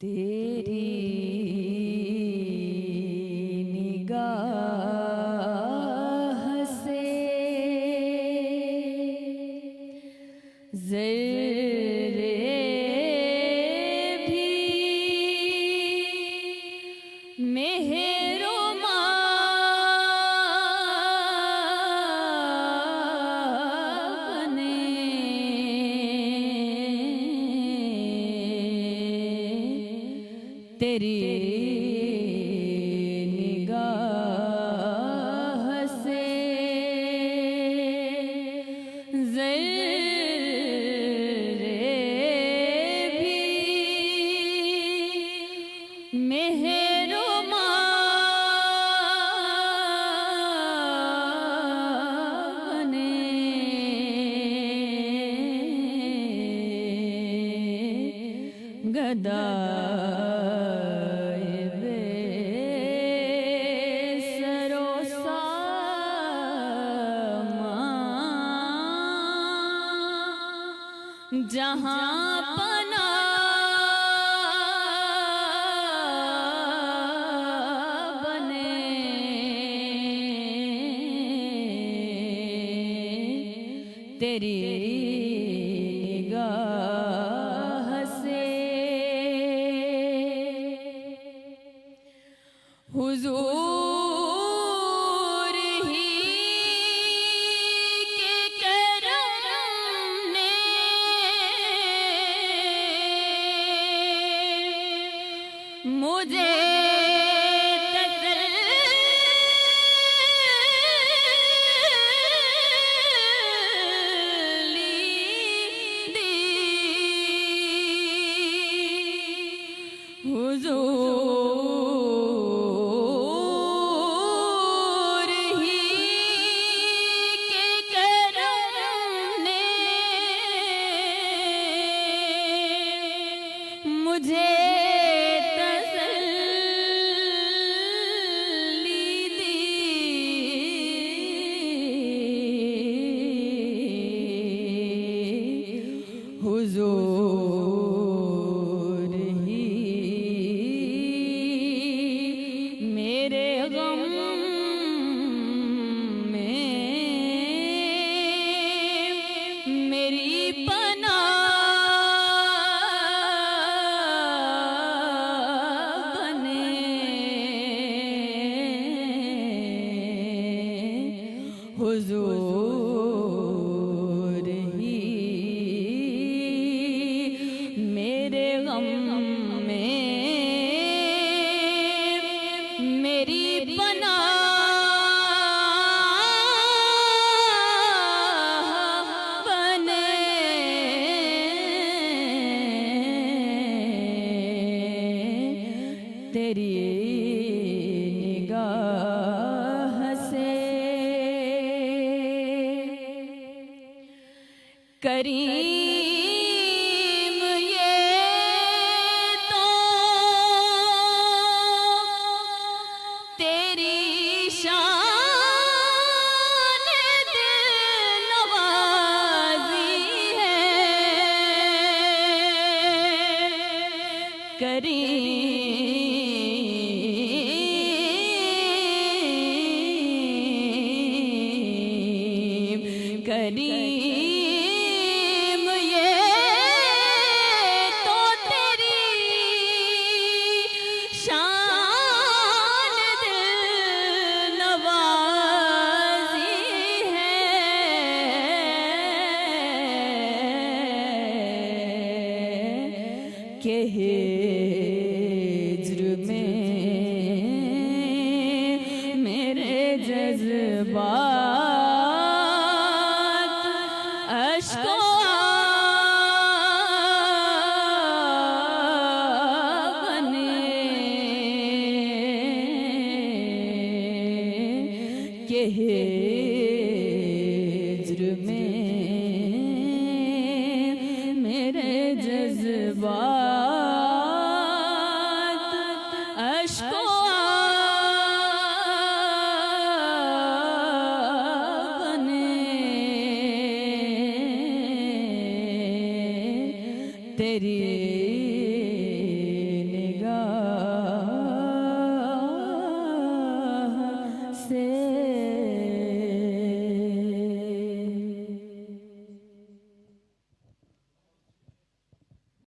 तेरी निगाह से ज़र्रे भी तेरी निगाह से ज़र्रे भी मेहरबान गदा जहाँ पना बने तेरी निगाह से हुजूर ही के करम ने मुझे तसल्ली दी। हुजूर ही के करम ने मुझे हुजूर ही मेरे गम में मेरी पनाह बने। हुजूर ही मेरे गम में मेरी पनाह बने। तेरी निगाह से करीम ये तो तेरी शान दिलनवाज़ी है। करीम ये तो तेरी शान दिलनवाज़ी है कि हिज्र में मेरे जज्बात अश्को बने के हिज्र में मेरे जज्बात अश्को तेरी